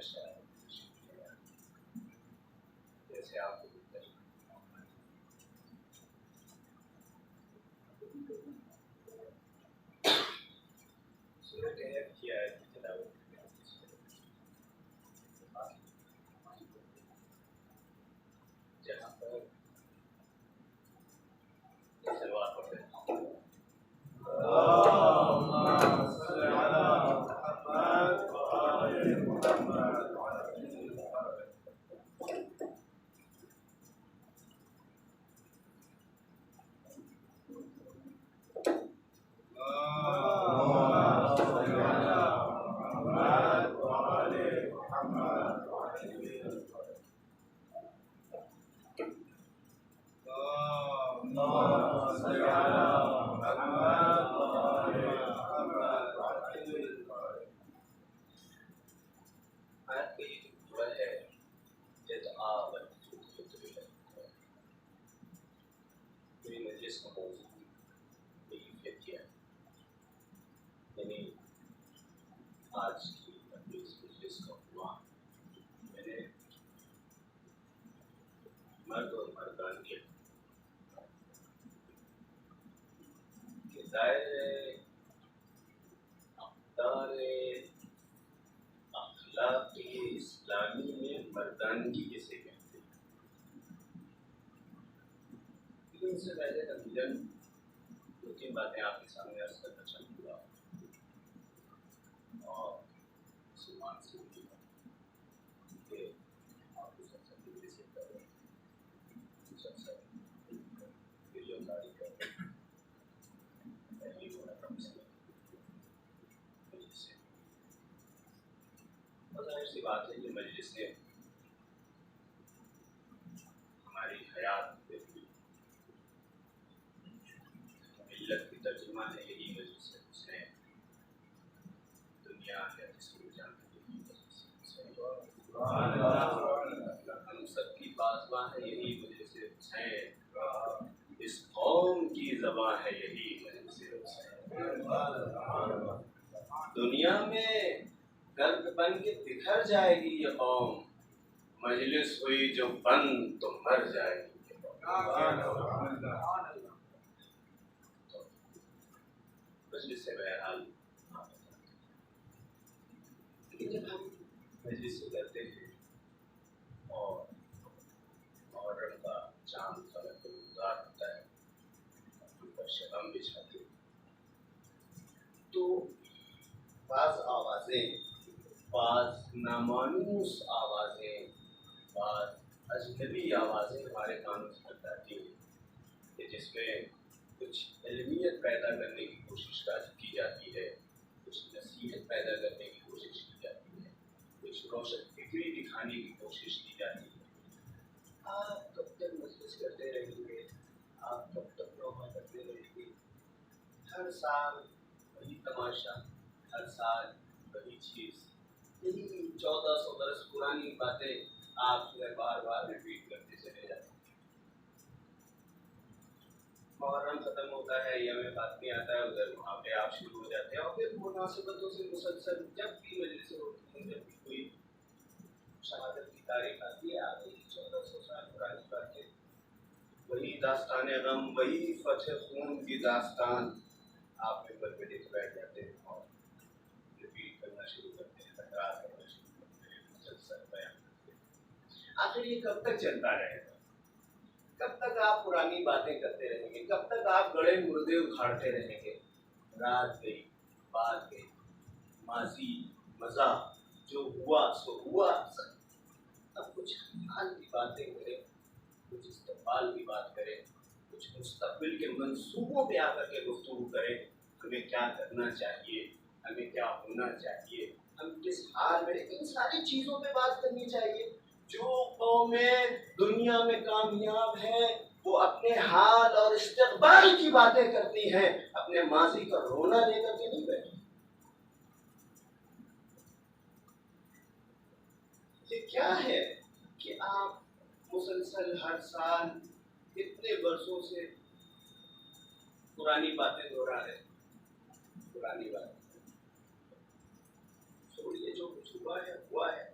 شکریہ جیسے آپ کو سورۃ کہف کی آیت کی تلاوت جہاں پر سلوات پڑھتے ہیں آج کی اپنی اس مجلس کا عنوان میں نے مرد اور مردان کے ظاہر اقدار اخلاق اسلامی میں مردانگی کسے کہتے ہیں. لیکن اس سے پہلے تقریباً دو تین باتیں آپ کے سامنے عرض کرنا چاہوں گا اور مسلمان سے کہ آپ کو سب سے پہلے سے کریں سب سے ویڈیو کاری کریں پہلی ہونا کم سے مجلس سے اور ظاہر سی بات ہے کہ مجلس نے ہماری حیات ملت کی ترجمہ ہے یہی مجلس ہے اس نے دنیا ہے جس کو جانتے یہی مجلس ہے ہم سب کی بازواں ہے یہی مجلس حسین اس قوم کی زباں ہے یہی مجلس حسین دنیا میں گرد بن کے بکھر جائے گی یہ قوم مجلس ہوئی جو بند تو مر جائے گی مجلس سے بہرحال لیکن جب ہم مجلس سے کرتے ہیں اور محرم کا چاند فلک گزار ہوتا ہے ہم پر شبم بچھاتے ہیں تو بعض آوازیں بعض نامانوس آوازیں بعض اجنبی آوازیں ہمارے کانوں سے بتاتی ہیں کہ جس میں کچھ علمیت پیدا کرنے کی کوشش کی جاتی ہے کچھ نصیحت پیدا کرنے کی کوشش کی جاتی ہے کچھ روشن فکری دکھانے کی کوشش کی جاتی ہے. آپ کب تک مجلس کرتے رہیں گے آپ کب تک نوحہ کرتے رہیں گے ہر سال وہی تماشا ہر سال وہی چیز یہی 1400 برس پرانی باتیں آپ بار بار ریپیٹ کرتے چلے جاتے ہیں. محرم ختم ہوتا ہے یا میں بات نہیں آتا ہے ادھر وہاں پہ آپ شروع ہو جاتے ہیں اور پھر مناسبتوں سے مسلسل جب بھی مجلس ہوتی ہے جب بھی کوئی شہادت کی تاریخ آتی ہے آپ یہی 1400 سال پرانی باتیں وہی داستان غم وہی فتح خون کی داستان آپ ممبر پہ دیکھ بیٹھ جاتے ہیں اور ریپیٹ کرنا شروع کرتے ہیں تکرار کرنا شروع کرتے ہیں مسلسل بیان کرتے ہیں. آخر یہ کب تک چلتا رہے گا کب تک آپ پرانی باتیں کرتے رہیں گے کب تک آپ گڑے مردے اکھاڑتے رہیں گے. رات گئی بات گئی ماضی مزہ جو ہوا سو ہوا اب کچھ حال کی باتیں کریں کچھ استقبال کی بات کریں کچھ مستقبل کے منصوبوں پہ آ کر کے گفتگو کریں ہمیں کیا کرنا چاہیے ہمیں کیا ہونا چاہیے ہم کس حال میں ان ساری چیزوں پہ بات کرنی چاہیے. جو قومیں دنیا میں کامیاب ہیں وہ اپنے حال اور استقبال کی باتیں کرتی ہیں اپنے ماضی کا رونا لے کر کے نہیں بیٹھی. یہ کیا ہے کہ آپ مسلسل ہر سال اتنے برسوں سے پرانی باتیں دہرا رہے پرانی باتیں چھوڑیے جو کچھ ہوا ہے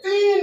3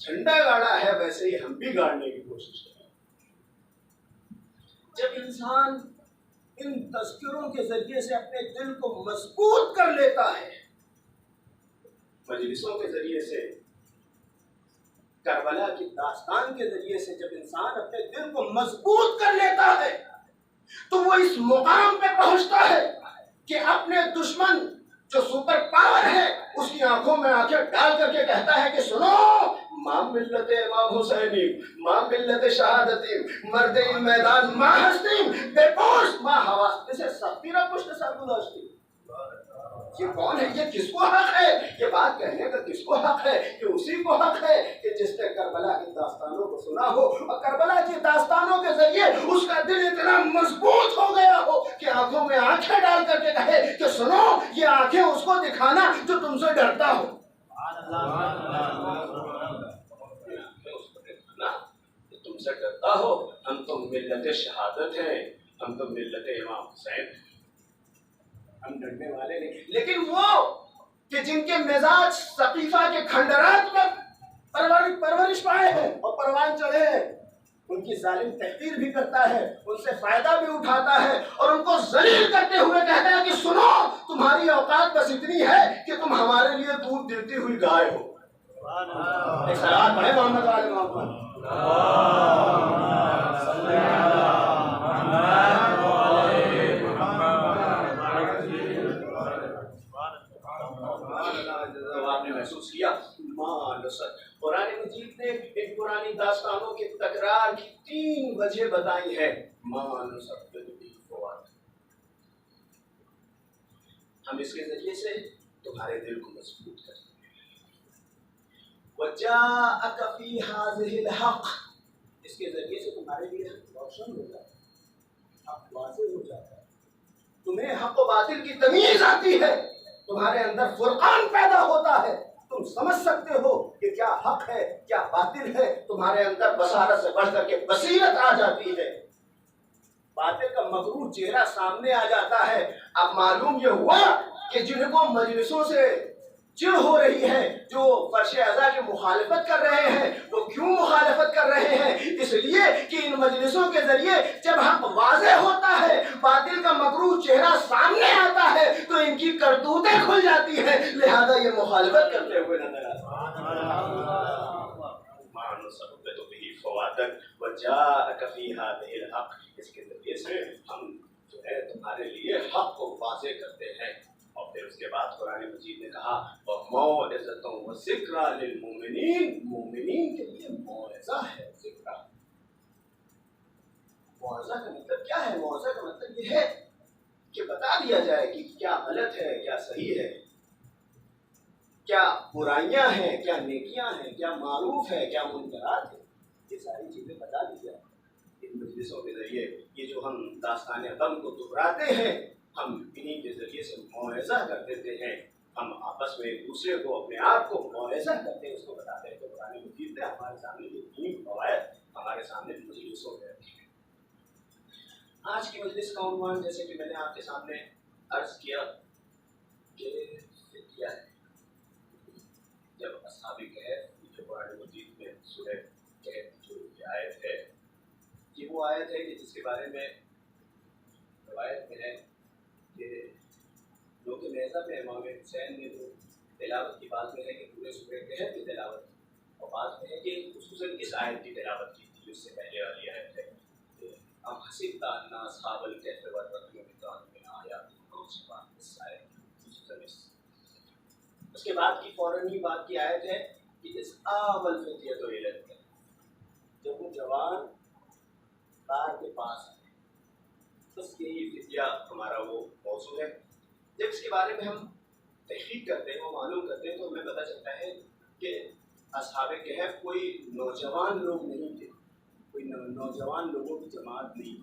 جھنڈا گاڑا ہے ویسے ہی ہم بھی گاڑنے کی کوشش کریں۔ جب انسان ان تذکروں کے ذریعے سے اپنے دل کو مضبوط کر لیتا ہے، مجلسوں کے ذریعے سے، کربلا کی داستان کے ذریعے سے جب انسان اپنے دل کو مضبوط کر لیتا ہے تو وہ اس مقام پہ پہنچتا ہے کہ اپنے دشمن جو سپر پاور ہے اس کی آنکھوں میں آنکھیں ڈال کر کے کہتا ہے کہ سنو، ماں ملت امام حسینی، ماں ملت شہادتی، مرد این میدان ماں ہستیم، بے پوش ماں حواس سے سختی نہ پشت سر گذاشتی۔ یہ کون ہے؟ یہ کس کو حق ہے؟ یہ بات کہنے کا کس کو حق ہے؟ یہ اسی کو حق ہے کہ جس نے کربلا کی داستانوں کو سنا ہو اور کربلا کی داستانوں کے ذریعے اس کا دل اتنا مضبوط ہو گیا ہو کہ آنکھوں میں آنکھیں ڈال کر کے کہے کہ سنو، یہ آنکھیں اس کو دکھانا جو تم سے ڈرتا ہو۔ تم سے ڈرتا ہو، ہم تو ملت شہادت ہیں، ہم تو ملت امام حسین، ہم ڈرنے والے نہیں۔ لیکن وہ کہ جن کے مزاج سقیفہ کے کھنڈرات میں پرورش پائے ہیں اور پروان چڑھے ہیں، ان کی ظالم تحقیر بھی کرتا ہے، ان سے فائدہ بھی اٹھاتا ہے اور ان کو ذلیل کرتے ہوئے کہتا ہے کہ سنو، تمہاری اوقات بس اتنی ہے کہ تم ہمارے لیے دودھ دیتی ہوئی گائے ہو۔ ایک صلوات پڑھیں محمد وعلی محمد۔ آپ نے محسوس کیا ماں نصرت۔ قرآن مجید نے ان پرانی داستانوں کی تکرار کی 3 وجہ بتائی ہے۔ ماں نصرت فواد، ہم اس کے ذریعے سے تمہارے دل کو مضبوط کرتے ہیں۔ وجاءک فی ھذہ الحق، اس کے ذریعے سے تمہارے لیے روشن ہو جاتا ہے، حق واضح ہو جاتا ہے، تمہیں حق و باطل کی تمیز آتی ہے، تمہارے اندر فرقان پیدا ہوتا ہے، تم سمجھ سکتے ہو کہ کیا حق ہے کیا باطل ہے، تمہارے اندر بصارت سے بڑھ کر کے بصیرت آ جاتی ہے، باطل کا مغرور چہرہ سامنے آ جاتا ہے۔ اب معلوم یہ ہوا کہ جن کو مجلسوں سے چڑ ہو رہی ہے، جو فرش ازا کی مخالفت کر رہے ہیں، وہ کیوں مخالفت کر رہے ہیں؟ اس لیے کہ ان مجلسوں کے ذریعے جب حق واضح ہوتا ہے، باطل کا مغرور چہرہ سامنے آتا ہے تو ان کی کرتوتیں کھل جاتی ہیں، لہذا یہ مخالفت کرتے ہوئے نظر آتے ہیں۔ اس کے ذریعے سے ہم جو ہے تمہارے لیے حق کو واضح کرتے ہیں۔ اور پھر اس کے بعد قرآن مجید نے کہا وَمَوْعِظَةٌ وَذِكْرَىٰ لِلْمُؤْمِنِينَ، مومنین کے لیے موعظہ ہے، ذکر۔ موعظہ کا مطلب کیا ہے؟ موعظہ کا مطلب یہ ہے کہ بتا دیا جائے کہ کیا غلط ہے کیا صحیح ہے، کیا برائیاں ہیں کیا نیکیاں ہیں، کیا معروف ہے کیا منکرات ہیں، یہ ساری چیزیں بتا دی جائیں ان مجلسوں کے ذریعے۔ یہ جو ہم داستان غم کو دہراتے ہیں، ہم انہی کے ذریعے سے موعظہ کر دیتے ہیں، ہم آپس میں ایک دوسرے کو اپنے آپ کو موعظہ کرتے ہیں، اس کو بتاتے ہیں۔ تو قرآن مجید نے ہمارے سامنے یہ 3 فوائد ہمارے سامنے مجلسوں میں رکھے ہیں۔ آج کی مجلس کا عنوان جیسے کہ میں نے آپ کے سامنے عرض کیا کہ فدیہ ہے۔ جب اصحاب کہف جو قرآن مجید میں سورہ کہف جو یہ آیت ہے، یہ وہ آیت ہے کہ جس کے بارے میں روایت میں ہے کہ لوگ نیزہ میں امام حسین نے جو تلاوت کی بات میں ہے کہ پورے سورہ کہف کی تلاوت کی، اور بات میں ہے کہ خصوصاً اس آیت کی تلاوت کی تھی، اس سے پہلے والی آیت ہے ام حسبت ان اصحاب الکہف والرقیم کانوا من آیاتنا عجبا، اس آیت خصوصاً اس کے بعد کی فوراً ہی بعد کی آیت ہے کہ اس آوى الفتية الى الكهف، جب وہ جوان غار کے پاس ہے، بس یہی فدیہ ہمارا وہ موضوع ہے۔ جب اس کے بارے میں ہم تحقیق کرتے ہیں، وہ معلوم کرتے ہیں، تو ہمیں پتہ چلتا ہے کہ اصحاب کہف کوئی نوجوان لوگ نہیں تھے، کوئی نوجوان لوگوں کی جماعت نہیں،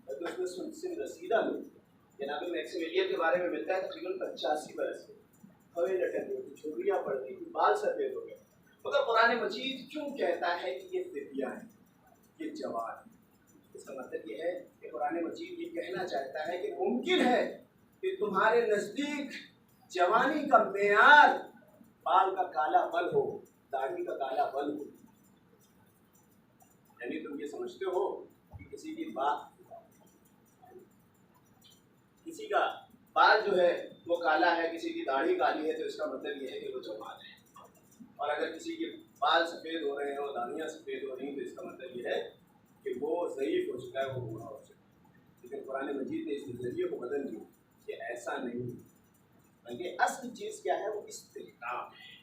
بلکہ اس میں سن رسیدہ لوگ تھے۔ جناب میکسیمیلین کے بارے میں ملتا ہے تقریباً 85 برس کے، ہوئے لٹک گئے، چھوڑیاں پڑتی تھی، بال سفید ہو گئے، مگر قرآن مجید کیوں کہتا ہے کہ یہ فدیہ ہے، یہ جوان ہے؟ اس کا مطلب یہ ہے کہ قرآن مجید یہ کہنا چاہتا ہے کہ ممکن ہے کہ تمہارے نزدیک جوانی کا معیار بال کا کالا پن ہو، داڑھی کا کالا پن ہو، یعنی تم یہ سمجھتے ہو کہ کسی کی بات، کسی کا بال جو ہے وہ کالا ہے، کسی کی داڑھی کالی ہے، تو اس کا مطلب یہ ہے کہ وہ جوان ہے، اور اگر کسی کے بال سفید ہو رہے ہیں اور داڑیاں سفید ہو رہی ہیں تو اس کا مطلب یہ ہے کہ وہ ضعیف ہو چکا ہے، وہ بوڑھا ہو چکا ہے۔ لیکن قرآن مجید نے اس نظریے کو بدل دیا کہ ایسا نہیں، بلکہ اصل چیز کیا ہے، وہ استحکام ہے۔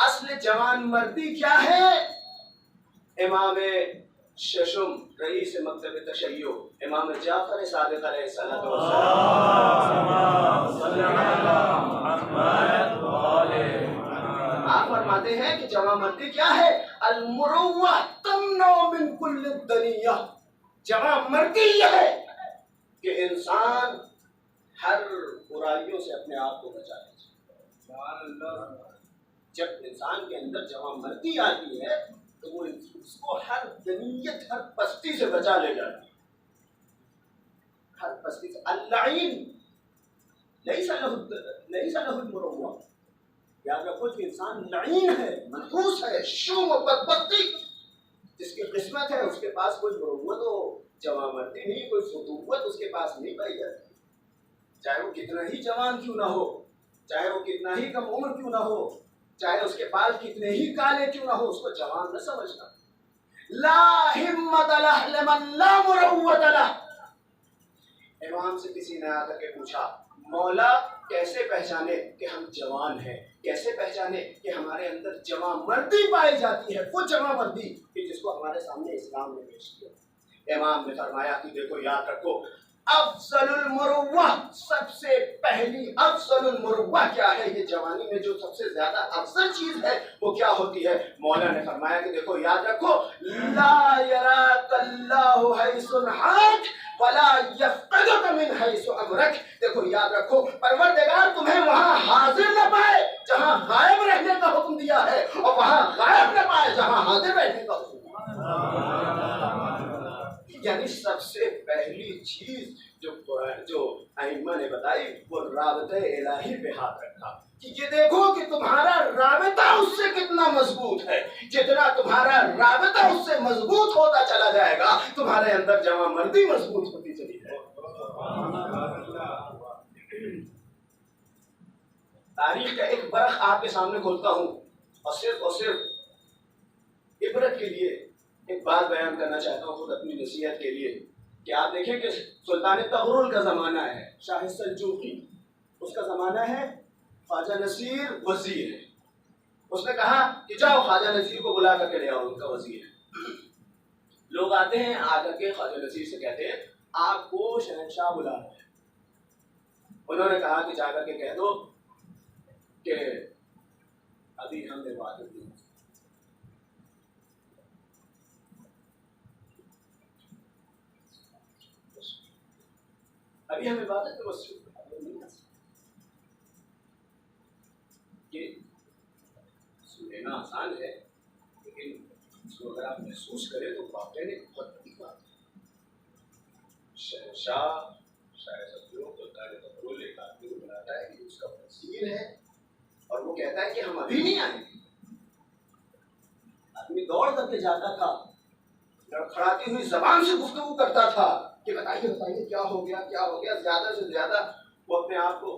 اصل جوان مردی کیا ہے؟ امام ششم رئیس مکتب تشیع امام جعفر صادق علیہ الصلوۃ والسلام آپ فرماتے ہیں کہ جوان مردی کیا ہے؟ المروہ تمنع من کل الدنیہ، جوان مردی یہ ہے کہ انسان ہر برائیوں سے اپنے آپ کو بچا لے۔ جب انسان کے اندر جوان مردی آتی ہے تو وہ اس کو ہر دنیت، ہر پستی سے بچا لے جاتی ہے، ہر پستی سے۔ اللعین لیس لہ المروہ، یاد رکھو کہ انسان لعین ہے، منحوس ہے، شوم و بدبختی جس کی قسمت ہے، اس کے پاس کوئی مروت و جوان مردی نہیں، کوئی فتوت اس کے پاس نہیں پائی جاتی، چاہے وہ کتنا ہی جوان کیوں نہ ہو، چاہے وہ کتنا ہی کم عمر کیوں نہ ہو، چاہے اس کے بال کتنے ہی کالے کیوں نہ ہو، اس کو جوان نہ سمجھنا۔ لا ہمت لہ لمن لا مروت لہ۔ امام سے کسی نے آ کر کے پوچھا، مولا کیسے پہچانے کہ ہم جوان ہیں، کیسے پہچانے کہ ہمارے اندر جوان مردی پائی جاتی ہے، وہ جوان مردی کہ جس کو ہمارے سامنے اسلام نے پیش کیا۔ امام نے فرمایا کہ دیکھو یاد رکھو، افضل المروہ، سب سے پہلی افضل المروہ کیا ہے؟ یہ جوانی میں جو سب سے زیادہ افضل چیز ہے وہ کیا ہوتی ہے؟ مولا نے فرمایا کہ دیکھو یاد رکھو، لا یراک اللہ حیث نہاک ولا یفقدک من حیث امرک۔ دیکھو یاد رکھو، پروردگار تمہیں وہاں حاضر نہ پائے جہاں غائب رہنے کا حکم دیا ہے، اور وہاں غائب نہ پائے جہاں حاضر رہنے کا حکم دیا ہے۔ یعنی سب سے پہلی چیز جو ائمہ نے بتائی وہ رابطہ الہی پہ ہاتھ رکھا کہ یہ دیکھو کہ تمہارا رابطہ اس سے کتنا مضبوط ہے، جتنا تمہارا رابطہ اس سے مضبوط ہوتا چلا جائے گا تمہارے اندر جوان مردی مضبوط ہوتی چلی جائے گی۔ تاریخ کا ایک برخ آپ کے سامنے کھولتا ہوں اور صرف عبرت کے لیے ایک بات بیان کرنا چاہتا ہوں، خود اپنی نصیحت کے لیے، کہ آپ دیکھیں کہ سلطان طغرل کا زمانہ ہے، شاہ سلجوقی، اس کا زمانہ ہے، خواجہ نصیر وزیر ہے، اس نے کہا کہ جاؤ خواجہ نصیر کو بلا کر کے لے آؤ، ان کا وزیر ہے۔ لوگ آتے ہیں، آ کر کے خواجہ نصیر سے کہتے ہیں آپ کو شہنشاہ بلا رہے ہیں۔ انہوں نے کہا کہ جا کر کے کہہ دو کہ ابھی ہم عبادت نہیں، ابھی ہم عبادت میں مصروف نہیں کر سکتے۔ یہ سننا آسان ہے لیکن اس کو اگر آپ محسوس کریں تو واقعی میں بہت بڑی بات ہے۔ شہنشاہ شاہ سبزیوں کو طغرل ایک آدمی کو بلاتا ہے کہ اس کا وزیر ہے اور وہ کہتا ہے کہ ہم ابھی نہیں آئیں گے۔ آدمی دوڑ کر کے جاتا تھا، لڑکھڑاتی ہوئی زبان سے گفتگو کرتا تھا کہ بتائیے کیا ہو گیا، کیا ہو گیا۔ زیادہ سے زیادہ وہ اپنے آپ کو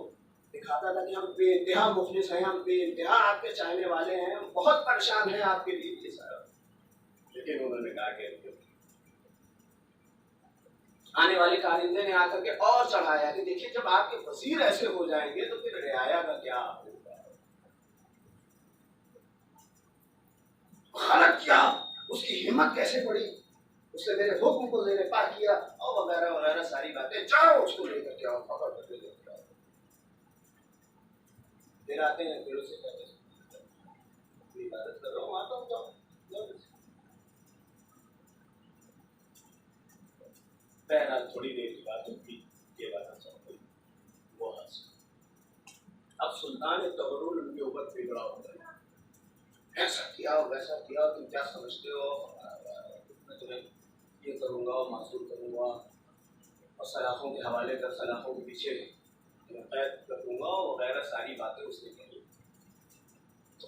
دکھاتا تھا کہ ہم بے انتہا مخلص ہیں، ہم بے انتہا آپ کے چاہنے والے ہیں، ہم بہت پریشان ہیں آپ کے لیے، یہ سارا۔ لیکن انہوں نے کہا کہ آنے والے کارندے نے آ کر کے اور چڑھایا کہ دیکھیے جب آپ کے وزیر ایسے ہو جائیں گے تو پھر رعایا کا کیا ہوگا۔ غلط کیا، اس کی ہمت کیسے پڑی، اس نے میرے حکم کو زیر پا کیا اور وغیرہ وغیرہ ساری باتیں، جاؤ اس کو لے کر کے آؤ، پکڑ کر کے لے کر آؤ۔ پھر آتے ہیں، پھر اسے کہتے ہیں عبادت کر رہا ہوں، آتا ہوں، جاؤ۔ بہرحال تھوڑی دیر کی بات ہوتی، یہ بات سمجھ وہ حاصل۔ اب سلطان طغرل ان کے اوپر بگڑا ہوتا ہے، ایسا کیا ویسا کیا، تم کیا سمجھتے ہو، میں تمہیں یہ کروں گا، معذور کروں گا، اور سلاخوں کے حوالے کر سلاخوں کے پیچھے تمہیں قید کر دوں گا، وغیرہ ساری باتیں اس نے کہی۔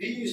20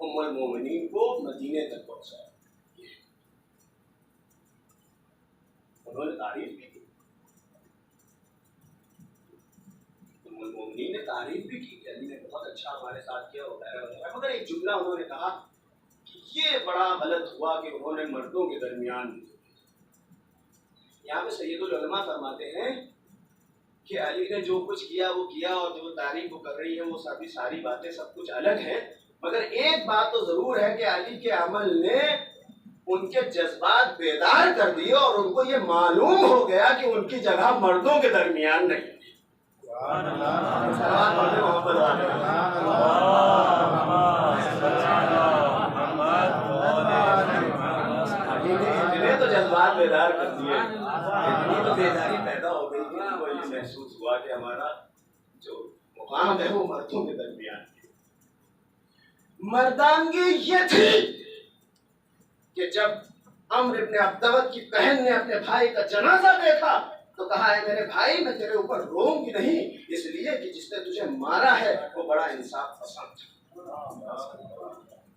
ام المومنین کو مدینے تک پہنچایا. انہوں نے تعریف بھی کی, ام المومنین نے تعریف بھی کی کہ علی نے بہت اچھا ہمارے ساتھ کیا وغیرہ وغیرہ, مگر ایک جملہ انہوں نے کہا کہ یہ بڑا غلط ہوا کہ انہوں نے مردوں کے درمیان. یہاں پہ سید العلماء فرماتے ہیں کہ علی نے جو کچھ کیا وہ کیا, اور جو تعریف وہ کر رہی ہے وہ ساری باتیں سب کچھ الگ ہیں, مگر ایک بات تو ضرور ہے کہ علی کے عمل نے ان کے جذبات بیدار کر دیے اور ان کو یہ معلوم ہو گیا کہ ان کی جگہ مردوں کے درمیان نہیں. اتنے تو جذبات بیدار کر دیے, اتنی تو بیداری پیدا ہو گئی کہ ان کو یہ محسوس ہوا کہ ہمارا جو مقام ہے وہ مردوں کے درمیان. مردانگی یہ تھی کہ جب عمرو ابن عبدود کی بہن نے اپنے بھائی کا جنازہ دیکھا تو کہا ہے میرے بھائی میں تیرے اوپر روؤں گی نہیں, اس لیے کہ جس نے تجھے مارا ہے وہ بڑا انصاف پسند تھا,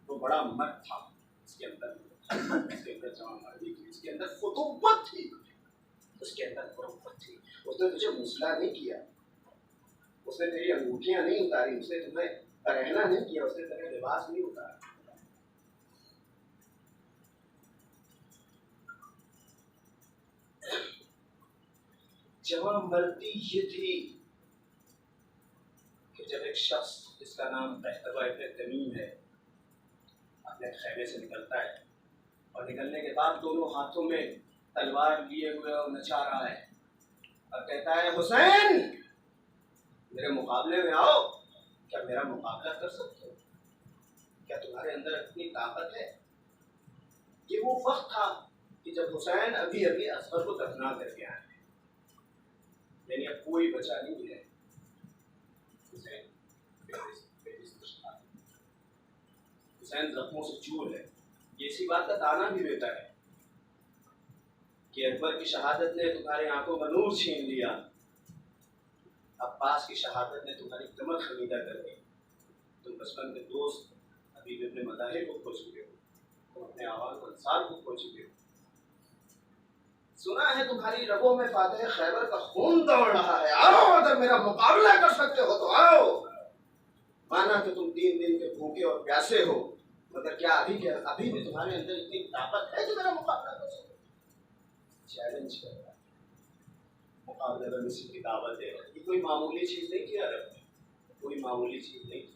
وہ بڑا مرد تھا, اس کے اندر جوان مردی تھی, اس کے اندر فتوت تھی, اس کے اندر فروخت تھی. اس نے تجھے مسئلہ نہیں کیا, اس نے تیری انگوٹھیاں نہیں اتاری, اس نے تمہیں رہنا نہیں کیا, اس نے تیرے لباس نہیں اتارا. جوان مردی یہ تھی کہ جب ایک شخص جس کا نام بہتبہ ابن تمیم ہے اپنے خیمے سے نکلتا ہے اور نکلنے کے بعد دونوں ہاتھوں میں تلوار لیے ہوئے اور نچا رہا ہے اور کہتا ہے حسین میرے مقابلے میں آؤ, کیا میرا مقابلہ کر سکتے ہو, کیا تمہارے اندر اتنی طاقت ہے. یہ وہ وقت تھا کہ جب حسین ابھی اصغر کو دفنا کر کے آئے, یعنی اب کوئی بچا نہیں ہے. حسین زخموں سے چور ہے. یہ اسی بات کا تانا بھی دیتا ہے کہ اکبر کی شہادت نے تمہاری آنکھوں کا نور چھین لیا, عباس کی شہادت نے تمہاری کمر خمیدہ کر دی, تم بچپن کے دوست حبیب ابن مطہر کو کھو چکے ہو, تم اپنے آواز انصار کو کھو چکے ہو. سنا ہے تمہاری رگوں میں فاتح خیبر کا خون دوڑ رہا ہے, آؤ اگر میرا مقابلہ کر سکتے ہو تو آؤ. مانا کہ تم 3 دن کے بھوکے اور پیاسے ہو, مگر کیا ابھی بھی تمہارے اندر اتنی طاقت ہے کہ میرا مقابلہ کر سکتے. چیلنج کر رہا ہے, مقابلے میں کسی کی دعوت دے رہا ہے. یہ کوئی معمولی چیز نہیں تھی عرب میں, کوئی معمولی چیز نہیں تھی.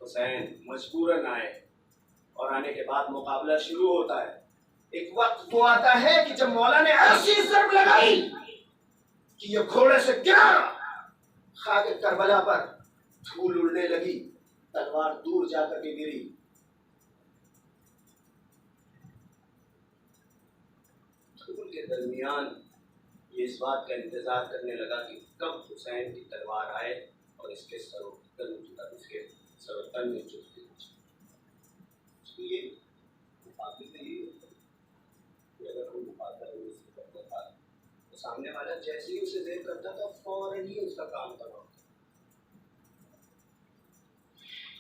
حسین مجبوراً آئے اور آنے کے بعد مقابلہ شروع ہوتا ہے. ایک وقت تو آتا ہے کہ جب مولا نے ایسی ضرب لگائی کہ یہ گھوڑے سے گرا, خاک کربلا پر دھول اڑنے لگی, تلوار دور جا کر کے گری. دھول کے درمیان یہ اس بات کا انتظار کرنے لگا کہ کب حسین کی تلوار آئے اور اس کے سر و تن میں چبھے. اس لیے مقابلے میں یہ ہوتا ہے کہ اگر کوئی مقابلہ سے کرتا تھا تو سامنے والا جیسے ہی اسے دیر کرتا تھا فوراً ہی اس کا کام تمام.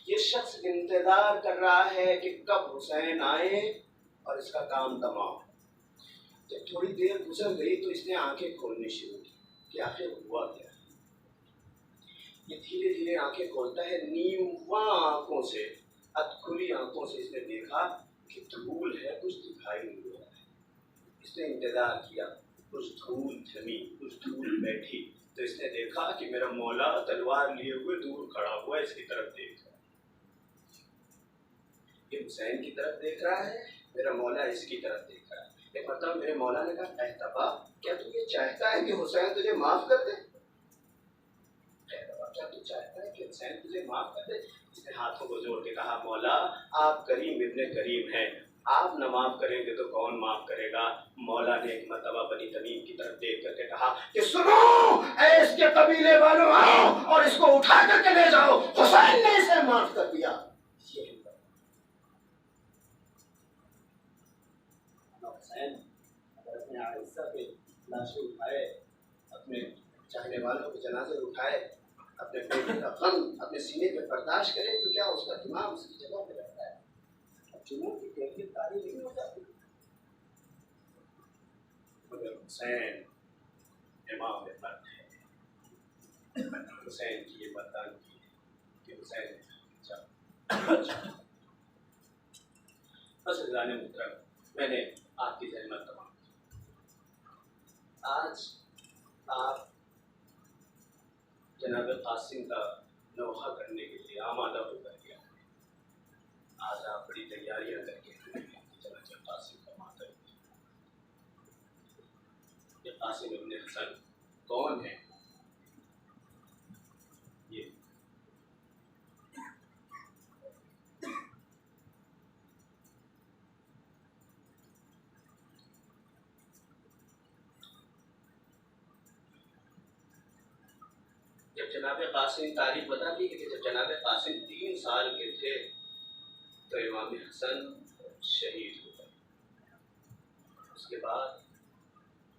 یہ شخص انتظار کر رہا ہے کہ کب حسین آئے اور اس کا کام تمام. جب تھوڑی دیر گزر گئی تو اس نے آنکھیں کھولنی شروع کی کہ آخر ہوا کیا. یہ دھیرے دھیرے آنکھیں کھولتا ہے, نیمواں آنکھوں سے, ادھ کھلی آنکھوں سے اس نے دیکھا کہ دھول ہے, کچھ دکھائی نہیں دے رہا ہے. اس نے انتظار کیا, کچھ دھول تھمی, کچھ دھول بیٹھی, تو اس نے دیکھا کہ میرا مولا تلوار لیے ہوئے دور کھڑا ہوا ہے, اس کی طرف دیکھ رہا ہے. یہ حسین کی طرف دیکھ رہا ہے, میرا مولا اس کی طرف دیکھ رہا ہے. ایک مرتبہ میرے مولا نے کہا احتبا کیا تو یہ چاہتا ہے کہ حسین تجھے معاف کر دے؟ کیا تو چاہتا ہے کہ حسین تجھے معاف کر دے؟ اس نے ہاتھوں کو جوڑ کے کہا مولا آپ کریم ابن کریم ہیں, آپ نہ معاف کریں گے تو کون معاف کرے گا. مولا نے ایک مرتبہ بنی تمیم کی طرف دیکھ کر کے کہا کہ سنو اے اس کے قبیلے والوں, آؤ اور اس کو اٹھا کر کے لے جاؤ, حسین نے اسے معاف کر دیا. حسین اگر اپنے عائشہ کے لاشیں اٹھائے, اپنے چاہنے والوں کے جنازے اٹھائے اپنے بیٹے کا غم اپنے سینے پہ برداشت کرے تو کیا اس کا دماغ اس کی جگہ پہ رہتا ہے؟ اب جنون کی کیفیت طاری نہیں ہو جاتی. مگر حسین امام مرد ہے. حسین کی یہ مردانگی ہے کہ حسین بس عزیزان محترم، میں نے آپ کی زحمت تمام کی. آج آپ جناب قاسم کا نوحہ کرنے کے لیے آمادہ ہو کر گیا. آج آپ بڑی تیاریاں کر کے جناب قاسم کا ماتم. یہ قاسم ابن حسن کون ہے؟ یہ جب جناب قاسم تاریخ بتاتی ہے کہ جب جناب قاسم 3 سال کے تھے تو امام حسن شہید ہو گئے. اس کے بعد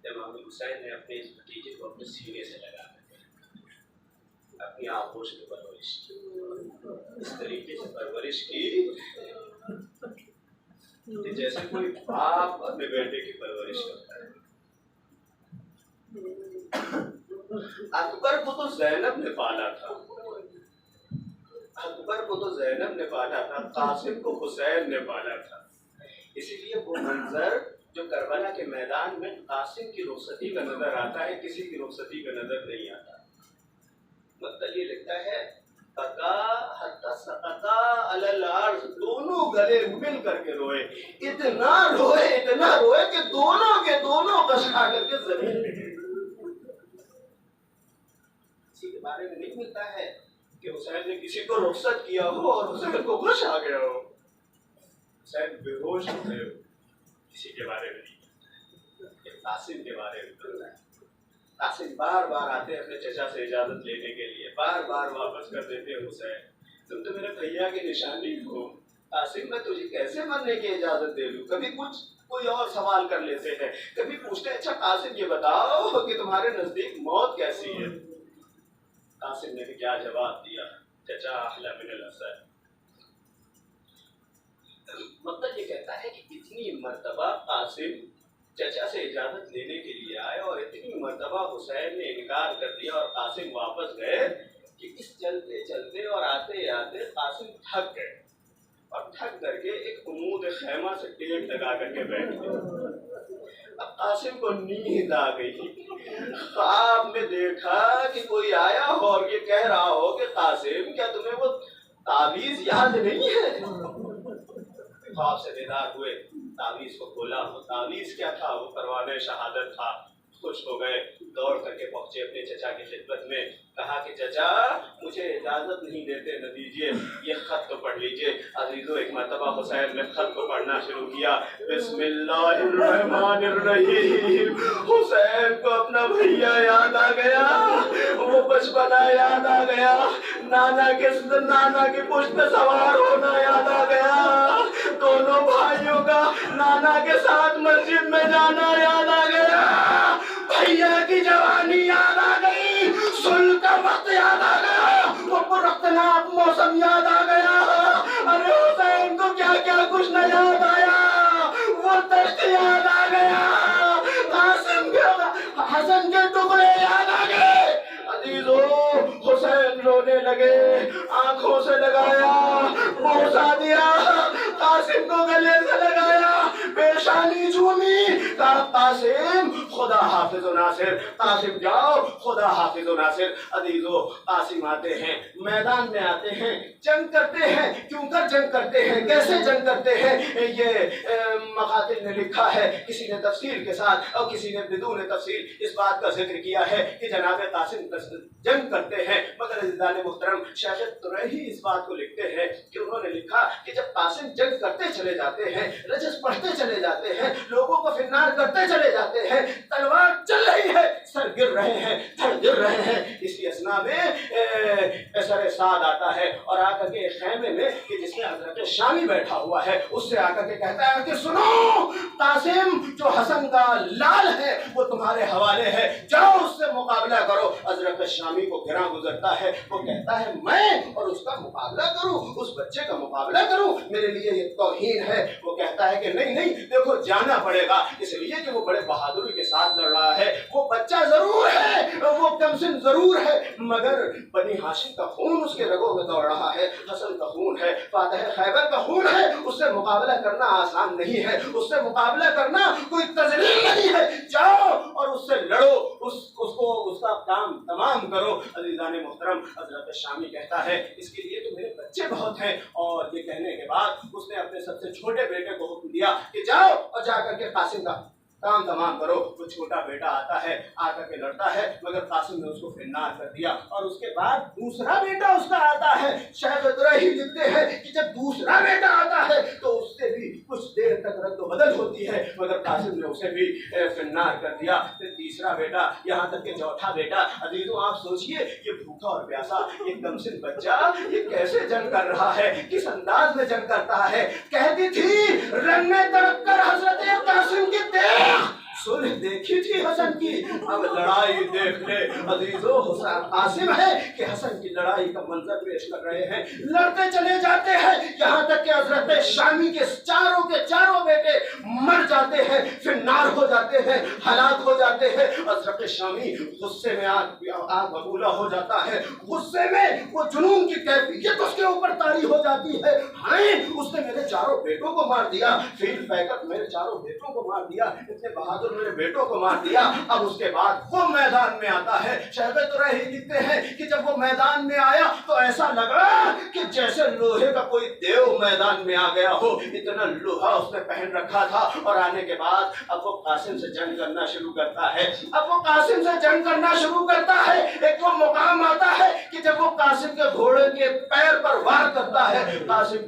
امام حسین نے اپنے اس بھتیجے کو اپنے سینے سے لگا کر اپنی آغوش میں پرورش کی. اس طریقے سے پرورش کی کہ جیسے کوئی باپ اپنے بیٹے کی پرورش کرتا ہے. اکبر کو تو زینب نے پالا تھا، اکبر کو تو زینب نے پالا تھا، قاسم کو حسین نے پالا تھا. اسی لیے وہ منظر جو کربلا کے میدان میں قاسم کی رخصتی کا نظر آتا ہے کسی کی رخصتی کا نظر نہیں آتا. مطلب یہ لکھتا ہے بقا حتی سقطا علی الارض، دونوں گلے مل کر کے روئے، اتنا روئے کہ دونوں کے دونوں کشا کر کے زمین پہ گر. کسی کے بارے میں نہیں ملتا ہے کہ حسین نے کسی کو رخصت کیا ہو اور حسین کو غش آ گیا ہو. حسین بے ہوش ہو گئے ہو، کسی کے بارے میں نہیں ملتا ہے. قاسم کے بارے میں ملتا ہے. قاسم بار بار آتے ہیں اپنے چچا سے اجازت لینے کے لیے، بار بار واپس کر دیتے ہیں. حسین تم تو میرے بھیا کی نشانی ہو، قاسم میں تجھے کیسے مرنے کی اجازت دے لوں؟ کبھی کچھ کوئی اور سوال کر لیتے ہیں، کبھی پوچھتے ہیں اچھا قاسم یہ بتاؤ کہ تمہارے نزدیک موت کیسی ہے؟ قاسم نے بھی کیا جواب دیا، چچا احلی من الاسد. مطلب یہ کہتا ہے کہ اتنی مرتبہ قاسم چچا سے اجازت لینے کے لیے آئے اور اتنی مرتبہ حسین نے انکار کر دیا اور قاسم واپس گئے کہ اس چلتے چلتے اور آتے آتے قاسم تھک گئے اور تھک کر کے ایک عمود خیمہ سے ٹیک لگا کر کے بیٹھ گئے. اب قاسم کو نیند آ گئی. خواب میں دیکھا کہ کوئی آیا ہو اور یہ کہہ رہا ہو کہ قاسم کیا تمہیں وہ تعویذ یاد نہیں ہے؟ خواب سے بیدار ہوئے، تعویذ کو کھولا. وہ تعویذ کیا تھا؟ وہ پروانہ شہادت تھا. خوش ہو گئے، دوڑ کر کے پہنچے اپنے چچا کی خدمت میں. کہا کہ چچا مجھے اجازت نہیں دیتے نہ دیجیے، یہ خط تو پڑھ لیجیے. عزیزو ایک مرتبہ حسین نے خط کو پڑھنا شروع کیا. بسم اللہ الرحمن الرحیم. حسین کو اپنا بھیا یاد آ گیا، وہ بچپنا یاد آ گیا، نانا کی پشت پہ سوار ہونا یاد آ گیا، دونوں بھائیوں کا نانا کے ساتھ مسجد میں جانا یاد آ گیا، بھیا کی جوانی یاد آ گئی، صلح کا وقت یاد آ گیا، وہ پرختناک موسم یاد آ گیا. ارے حسین کو کیا کیا کچھ نہ یاد آیا، وہ دشت یاد آ گیا، قاسم کے حسن کے ٹکڑے یاد آ گئے. عزیزو حسین رونے لگے، آنکھوں سے لگایا، بوسا دیا، قاسم کو گلے سے لگایا، پیشانی جھومی. کہا قاسم خدا حافظ و ناصر، قاسم جاؤ خدا حافظ و ناصر. عزیزو قاسم آتے ہیں، میدان میں آتے ہیں، جنگ کرتے ہیں. کیوں کر جنگ کرتے ہیں، کیسے جنگ کرتے ہیں، یہ مقاتل نے لکھا ہے، کسی نے تفصیل کے ساتھ اور کسی نے بدون تفصیل اس بات کا ذکر کیا ہے کہ جناب قاسم جنگ کرتے ہیں. مگر عزیزان محترم شیخ ترہی اس بات کو لکھتے ہیں کہ انہوں نے لکھا کہ جب قاسم جنگ کرتے چلے جاتے ہیں، رجس پڑھتے چلے جاتے ہیں، لوگوں کو فنار کرتے چلے جاتے ہیں، تلوار چل رہی ہے، سر گر رہے ہیں، دھڑ گر رہے ہیں. اسی اسنا میں سر سعد آتا ہے اور آ کر کے خیمے میں کہ جس میں حضرت شامی بیٹھا ہوا ہے اس سے آ کر کے کہتا ہے کہ سنو قاسم جو حسن کا لال ہے وہ تمہارے حوالے ہے، جاؤ اس سے مقابلہ کرو. حضرت شامی کو گراں گزرتا ہے، وہ کہتا ہے میں اور اس کا مقابلہ کروں، اس بچے کا مقابلہ کروں، میرے لیے یہ توہین ہے. وہ کہتا ہے کہ نہیں دیکھو جانا پڑے گا، اس لیے کہ وہ بڑے بہادری کے ساتھ لڑ رہا ہے. وہ بچہ ضرور ہے، وہ کم سن ضرور ہے، مگر بنی ہاشم کا خون اس کے رگوں میں دوڑ رہا ہے، حسن کا خون ہے، فاتح خیبر کا خون ہے. اس سے مقابلہ کرنا آسان نہیں ہے، اس سے مقابلہ کرنا کوئی تذلیل نہیں ہے. جاؤ اور اس سے لڑو، اس کا کام تمام کرو. عزیزان محترم، حضرت شامی کہتا ہے اس کے لیے تو میرے بچے بہت ہیں. اور یہ کہنے کے بعد اس نے اپنے سب سے چھوٹے بیٹے کو حکم دیا کہ جاؤ اور جا کر کے قاسم کا کام تمام کرو. وہ چھوٹا بیٹا آتا ہے، آ کر کے لڑتا ہے، مگر قاسم نے اس کو فنار کر دیا. اور اس کے بعد دوسرا بیٹا اس کا آتا ہے. شیخ ابراہیم لکھتے ہیں کہ جب دوسرا بیٹا آتا ہے تو اس سے بھی کچھ دیر تک رد و بدل ہوتی ہے، مگر قاسم نے اسے بھی فنار کر دیا. پھر تیسرا بیٹا، یہاں تک کہ چوتھا بیٹا. عزیزوں آپ سوچئے یہ بھوکا اور پیاسا یہ کمسن بچہ یہ کیسے جنگ کر رہا ہے، کس انداز میں جنگ کرتا ہے. کہتی تھی رن میں تڑپ کر حضرت قاسم کی دیکھ صلح دیکھی تھی حسن کی، اب لڑائی دیکھ لے. عزیزو حسین قاسم ہے کہ حسن کی لڑائی کا منظر پیش کر رہے ہیں. لڑتے چلے جاتے ہیں یہاں تک کہ حضرت شامی کے چاروں بیٹے مر جاتے ہیں، پھر نار ہو جاتے ہیں، ہلاک ہو جاتے ہیں. حضرت شامی غصے میں آگ ببولا ہو جاتا ہے. غصے میں وہ جنون کی کیفیت اس کے اوپر طاری ہو جاتی ہے. اس نے میرے چاروں بیٹوں کو مار دیا، فیل پیکر میرے چاروں بیٹوں کو مار دیا، اتنے بہادر میرے بیٹوں کو مار دیا. اب اس کے بعد وہ میدان میں آتا ہے. شہبت رہی لکھتے ہیں کہ جب وہ میدان میں آیا تو ایسا لگا کہ جیسے لوہے کا کوئی دیو میدان میں آ گیا ہو، اتنا لوہا اس نے پہن رکھا تھا. اور آنے کے بعد اب وہ قاسم سے جنگ کرنا شروع کرتا ہے. ایک وہ مقام آتا ہے کہ جب وہ قاسم کے گھوڑے کے پیر پر وار کرتا ہے. قاسم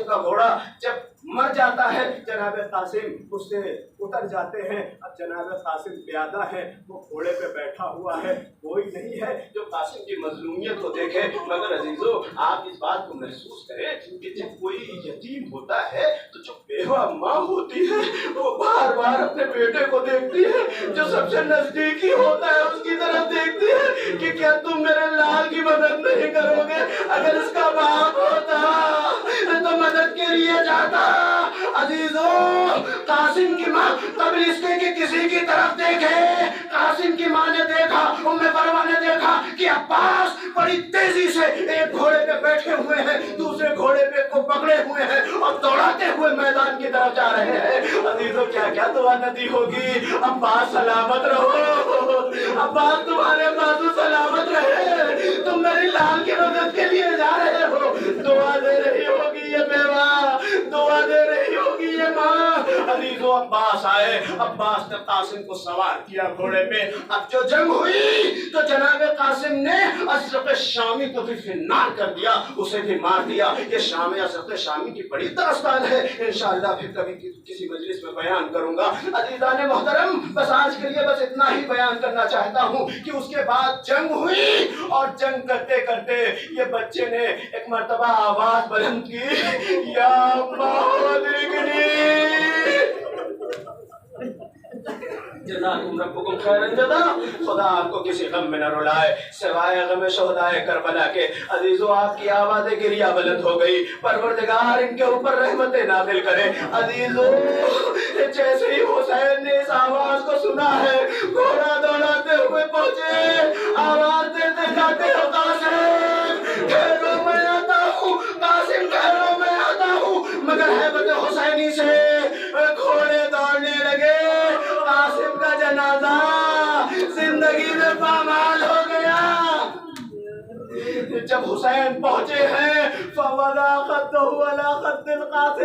کا گھوڑا جب مر جاتا ہے، جناب قاسم اس سے اتر جاتے ہیں. اب جناب قاسم پیادہ ہے، وہ گھوڑے پہ بیٹھا ہوا ہے. کوئی نہیں ہے جو قاسم کی مظلومیت کو دیکھے. مگر عزیزو آپ اس بات کو محسوس کریں کہ جب کوئی یتیم ہوتا ہے تو جو بیوہ ماں ہوتی ہے وہ بار بار اپنے بیٹے کو دیکھتی ہے، جو سب سے نزدیکی ہوتا ہے اس کی طرف دیکھتی ہے کہ کیا تم میرے لال کی مدد نہیں کرو گے. اگر اس کا باپ ہوتا تو مدد کے لیے جاتا. عزیزو قاسم کی ماں قبل اس کے کہ کسی کی طرف دیکھے، قاسم کی ماں نے دیکھا، ام فروا نے دیکھا کہ عباس بڑی تیزی سے ایک گھوڑے پہ بیٹھے ہوئے ہیں، دوسرے گھوڑے پہ کو پکڑے ہوئے ہیں اور دوڑاتے ہوئے میدان کی طرف جا رہے ہیں. عزیزو کیا دعا ندی ہوگی. عباس سلامت رہو، عباس تمہارے بازو سلامت رہے، تم میری لال کی مدد کے لیے جا رہے ہو. دعا دے رہی ہوگی یہ بیوہ، دعا دے رہی ہوگی یہ ماں. عزیزو عباس آئے، عباس نے قاسم کو سوار کیا گھوڑے پہ. اب جو جنگ ہوئی تو جناب قاسم نے اشرف شامی کو بھی فنار کر دیا، اسے بھی مار دیا. یہ شام اشرف شامی کی بڑی داستان ہے، انشاءاللہ پھر کبھی کسی مجلس میں بیان کروں گا. عزیزان محترم بس آج کے لیے بس اتنا ہی بیان کرنا چاہتا ہوں کہ اس کے بعد جنگ ہوئی اور جنگ کرتے کرتے یہ بچے نے ایک مرتبہ آواز بلند کی، یا جزاکم ربکم خیرن جزا. خدا آپ کو کسی غم میں نہ رلائے سوائے غم شہدائے کربلا کے. عزیزو آپ کی آواز گریہ بلند ہو گئی، پروردگار ان کے اوپر رحمت نازل کرے. عزیزو جیسے ہی حسین نے اس آواز کو سنا ہے گھوڑا دوڑاتے ہوئے پہنچے، آواز دیتے جاتے ہو قاسم ٹھہرو میں آتا ہوں، قاسم ٹھہرو میں آتا ہوں. مگر ہیبت حسینی سے گھوڑے دوڑنے لگے. قاسم کا جنازہ زندگی میں پامال ہو گیا. جب حسین پہنچے ہیں فَوَضَعَ خَدَّهُ عَلَى خَدِّ الْقَاسِمِ،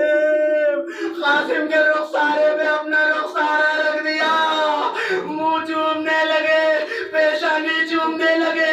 قاسم کے رخسارے میں اپنا رخسارہ رکھ دیا. منہ چومنے لگے، پیشانی چومنے لگے.